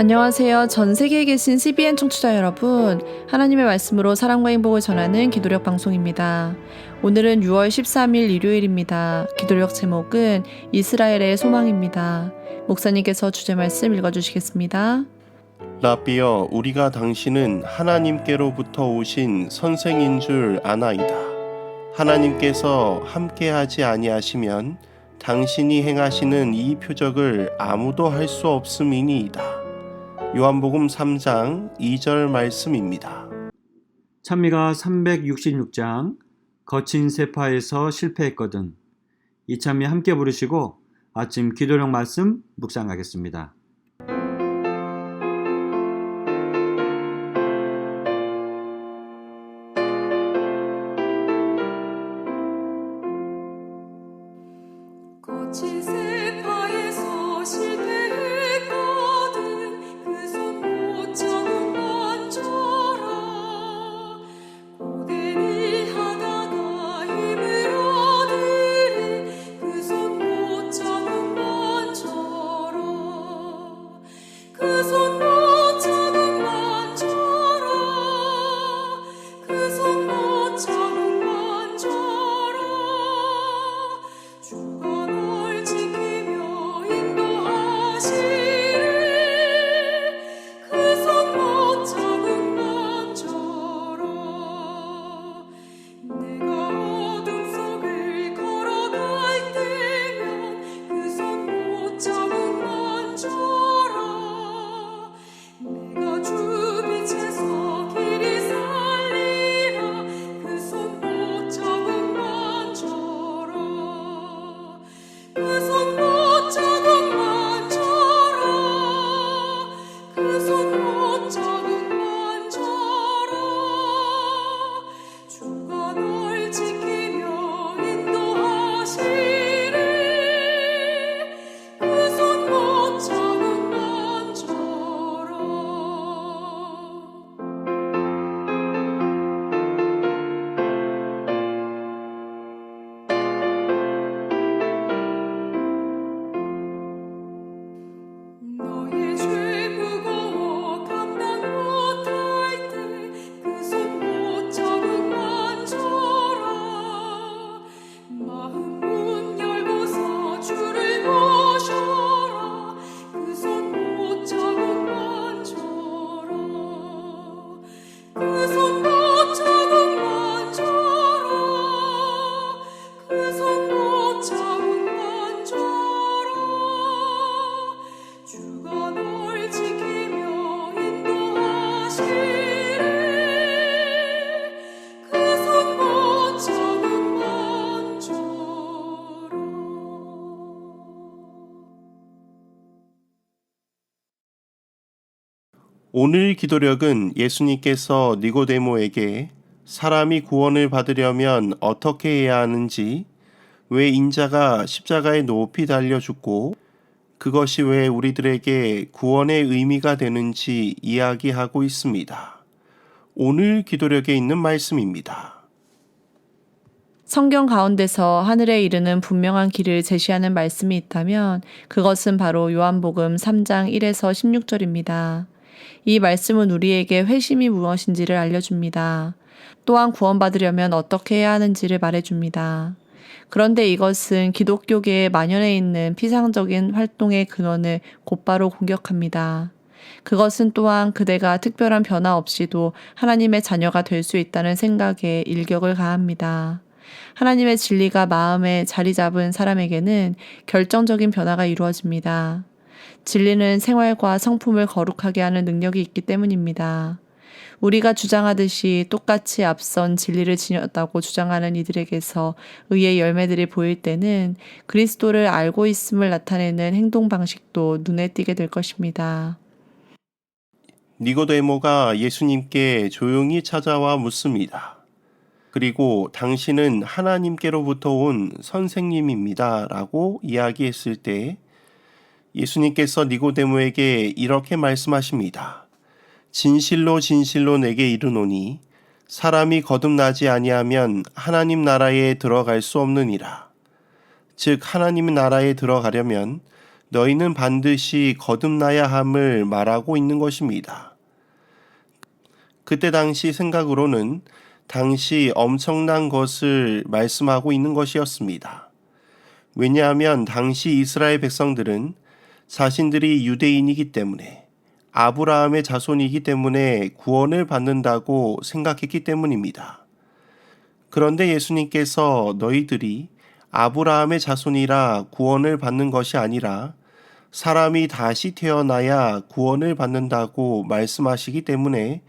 안녕하세요. 전 세계에 계신 CBN 청취자 여러분. 하나님의 말씀으로 사랑과 행복을 전하는 기도력 방송입니다. 오늘은 6월 13일 일요일입니다. 기도력 제목은 이스라엘의 소망입니다. 목사님께서 주제 말씀 읽어주시겠습니다. 라비여, 우리가 당신은 하나님께로부터 오신 선생인 줄 아나이다. 하나님께서 함께하지 아니하시면 당신이 행하시는 이 표적을 아무도 할 수 없음이니이다. 요한복음 3장 2절 말씀입니다. 찬미가 366장 거친 세파에서 실패했거든. 이 찬미 함께 부르시고 아침 기도력 말씀 묵상하겠습니다. 거친 세파에서 실패했거든. 그 손 못 잡은 만져라. 고대니 하다가 힘을 얻으리. 그 손 못 잡은 만져라. 그 손 못 잡은 만져라. 그 손 못 잡은 만져라. 주가 널 지키며 인도하시리. 그 손 못 잡은 만져라. 내가 어둠 속을 걸어갈 때면 그 손 못 잡은 만져라. 내가 주 빛에서 길이 살리라. 그 손 못 잡은 만져라. 그 손 못 잡은 만져라. 그 손 못 잡은 만져라. 주가 널 지키며 인도하시리. 그 손 못 잡은 만져라. 너의 죄 무거워 감당 못할 때 그 손 못 잡은 만져라. 마음 문 열고서 주를 모셔라. 그 손 못 잡은 만져라. 그 손 못 잡은 만져라. 그 손 못 잡은 만져라. 주가 널 지키며 인도하시리. 그 손 못 잡은 만져라. 오늘 기도력은 예수님께서 니고데모에게 사람이 구원을 받으려면 어떻게 해야 하는지, 왜 인자가 십자가에 높이 달려 죽고 그것이 왜 우리들에게 구원의 의미가 되는지 이야기하고 있습니다. 오늘 기도력에 있는 말씀입니다. 성경 가운데서 하늘에 이르는 분명한 길을 제시하는 말씀이 있다면 그것은 바로 요한복음 3장 1에서 16절입니다. 이 말씀은 우리에게 회심이 무엇인지를 알려줍니다. 또한 구원받으려면 어떻게 해야 하는지를 말해줍니다. 그런데 이것은 기독교계에 만연해 있는 피상적인 활동의 근원을 곧바로 공격합니다. 그것은 또한 그대가 특별한 변화 없이도 하나님의 자녀가 될 수 있다는 생각에 일격을 가합니다. 하나님의 진리가 마음에 자리 잡은 사람에게는 결정적인 변화가 이루어집니다. 진리는 생활과 성품을 거룩하게 하는 능력이 있기 때문입니다. 우리가 주장하듯이 똑같이 앞선 진리를 지녔다고 주장하는 이들에게서 의의 열매들이 보일 때는 그리스도를 알고 있음을 나타내는 행동 방식도 눈에 띄게 될 것입니다. 니고데모가 예수님께 조용히 찾아와 묻습니다. 그리고 당신은 하나님께로부터 온 선생님입니다 라고 이야기했을 때 예수님께서 니고데모에게 이렇게 말씀하십니다. 진실로 진실로 내게 이르노니 사람이 거듭나지 아니하면 하나님 나라에 들어갈 수 없느니라. 즉 하나님 나라에 들어가려면 너희는 반드시 거듭나야 함을 말하고 있는 것입니다. 그때 당시 생각으로는 당시 엄청난 것을 말씀하고 있는 것이었습니다. 왜냐하면 당시 이스라엘 백성들은 자신들이 유대인이기 때문에 아브라함의 자손이기 때문에 구원을 받는다고 생각했기 때문입니다. 그런데 예수님께서 너희들이 아브라함의 자손이라 구원을 받는 것이 아니라 사람이 다시 태어나야 구원을 받는다고 말씀하시기 때문에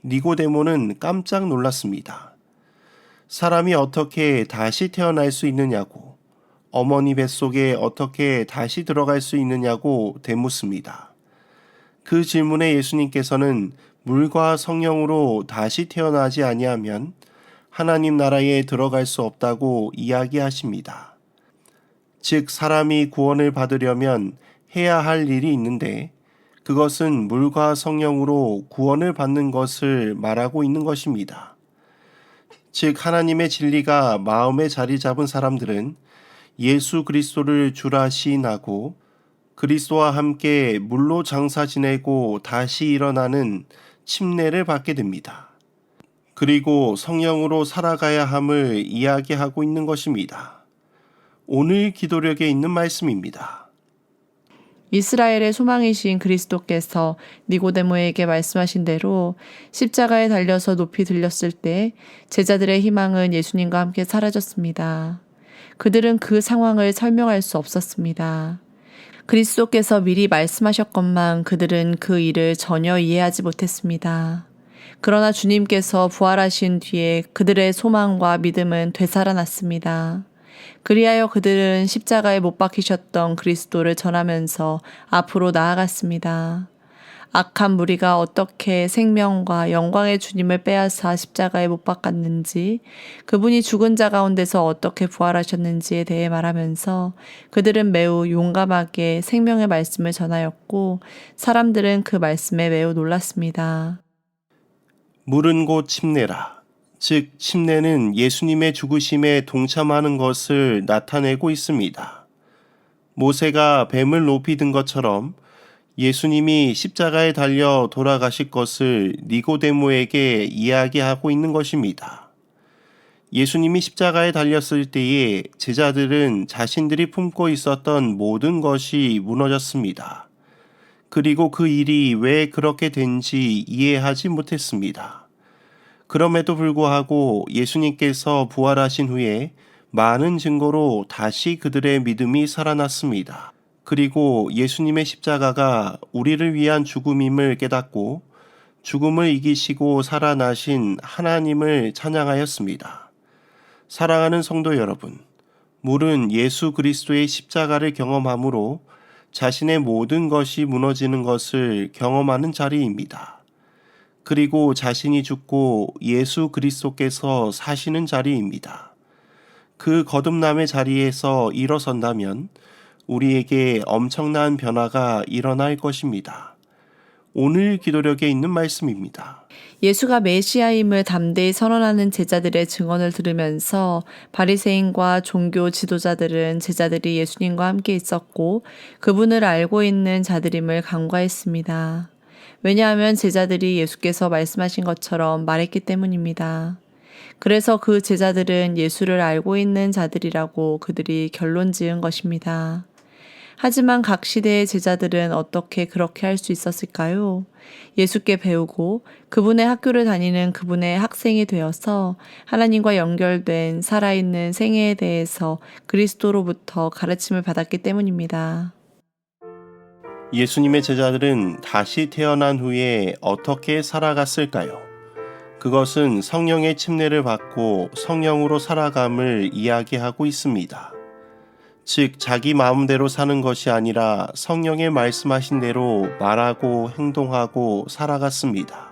니고데모는 깜짝 놀랐습니다. 사람이 어떻게 다시 태어날 수 있느냐고, 어머니 뱃속에 어떻게 다시 들어갈 수 있느냐고 되묻습니다. 그 질문에 예수님께서는 물과 성령으로 다시 태어나지 아니하면 하나님 나라에 들어갈 수 없다고 이야기하십니다. 즉, 사람이 구원을 받으려면 해야 할 일이 있는데 그것은 물과 성령으로 구원을 받는 것을 말하고 있는 것입니다. 즉, 하나님의 진리가 마음에 자리 잡은 사람들은 예수 그리스도를 주라 시인하고 그리스도와 함께 물로 장사 지내고 다시 일어나는 침례를 받게 됩니다. 그리고 성령으로 살아가야 함을 이야기하고 있는 것입니다. 오늘 기도력에 있는 말씀입니다. 이스라엘의 소망이신 그리스도께서 니고데모에게 말씀하신 대로 십자가에 달려서 높이 들렸을 때 제자들의 희망은 예수님과 함께 사라졌습니다. 그들은 그 상황을 설명할 수 없었습니다. 그리스도께서 미리 말씀하셨건만 그들은 그 일을 전혀 이해하지 못했습니다. 그러나 주님께서 부활하신 뒤에 그들의 소망과 믿음은 되살아났습니다. 그리하여 그들은 십자가에 못 박히셨던 그리스도를 전하면서 앞으로 나아갔습니다. 악한 무리가 어떻게 생명과 영광의 주님을 빼앗아 십자가에 못 박았는지, 그분이 죽은 자 가운데서 어떻게 부활하셨는지에 대해 말하면서 그들은 매우 용감하게 생명의 말씀을 전하였고 사람들은 그 말씀에 매우 놀랐습니다. 물은 곧 침례라. 즉, 침례는 예수님의 죽으심에 동참하는 것을 나타내고 있습니다. 모세가 뱀을 높이 든 것처럼 예수님이 십자가에 달려 돌아가실 것을 니고데모에게 이야기하고 있는 것입니다. 예수님이 십자가에 달렸을 때에 제자들은 자신들이 품고 있었던 모든 것이 무너졌습니다. 그리고 그 일이 왜 그렇게 된지 이해하지 못했습니다. 그럼에도 불구하고 예수님께서 부활하신 후에 많은 증거로 다시 그들의 믿음이 살아났습니다. 그리고 예수님의 십자가가 우리를 위한 죽음임을 깨닫고 죽음을 이기시고 살아나신 하나님을 찬양하였습니다. 사랑하는 성도 여러분, 물은 예수 그리스도의 십자가를 경험함으로 자신의 모든 것이 무너지는 것을 경험하는 자리입니다. 그리고 자신이 죽고 예수 그리스도께서 사시는 자리입니다. 그 거듭남의 자리에서 일어선다면 우리에게 엄청난 변화가 일어날 것입니다. 오늘 기도력에 있는 말씀입니다. 예수가 메시아임을 담대히 선언하는 제자들의 증언을 들으면서 바리새인과 종교 지도자들은 제자들이 예수님과 함께 있었고 그분을 알고 있는 자들임을 간과했습니다. 왜냐하면 제자들이 예수께서 말씀하신 것처럼 말했기 때문입니다. 그래서 그 제자들은 예수를 알고 있는 자들이라고 그들이 결론 지은 것입니다. 하지만 각 시대의 제자들은 어떻게 그렇게 할 수 있었을까요? 예수께 배우고 그분의 학교를 다니는 그분의 학생이 되어서 하나님과 연결된 살아있는 생애에 대해서 그리스도로부터 가르침을 받았기 때문입니다. 예수님의 제자들은 다시 태어난 후에 어떻게 살아갔을까요? 그것은 성령의 침례를 받고 성령으로 살아감을 이야기하고 있습니다. 즉, 자기 마음대로 사는 것이 아니라 성령의 말씀하신 대로 말하고 행동하고 살아갔습니다.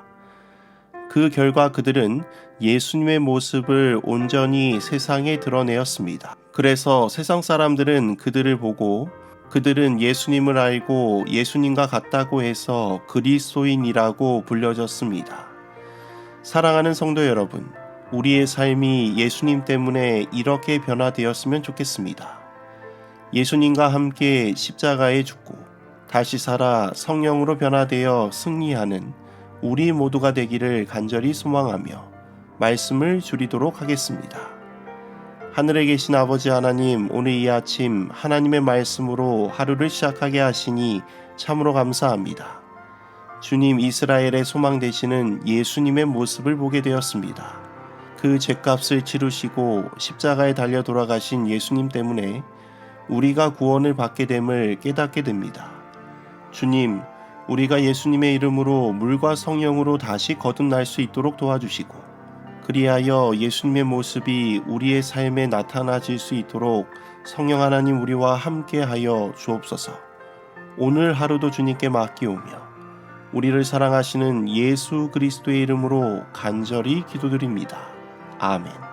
그 결과 그들은 예수님의 모습을 온전히 세상에 드러내었습니다. 그래서 세상 사람들은 그들을 보고 그들은 예수님을 알고 예수님과 같다고 해서 그리스도인이라고 불려졌습니다. 사랑하는 성도 여러분, 우리의 삶이 예수님 때문에 이렇게 변화되었으면 좋겠습니다. 예수님과 함께 십자가에 죽고 다시 살아 성령으로 변화되어 승리하는 우리 모두가 되기를 간절히 소망하며 말씀을 줄이도록 하겠습니다. 하늘에 계신 아버지 하나님, 오늘 이 아침 하나님의 말씀으로 하루를 시작하게 하시니 참으로 감사합니다. 주님, 이스라엘의 소망 되시는 예수님의 모습을 보게 되었습니다. 그 죄값을 치르시고 십자가에 달려 돌아가신 예수님 때문에 우리가 구원을 받게 됨을 깨닫게 됩니다. 주님, 우리가 예수님의 이름으로 물과 성령으로 다시 거듭날 수 있도록 도와주시고 그리하여 예수님의 모습이 우리의 삶에 나타나질 수 있도록 성령 하나님 우리와 함께하여 주옵소서. 오늘 하루도 주님께 맡기오며 우리를 사랑하시는 예수 그리스도의 이름으로 간절히 기도드립니다. 아멘.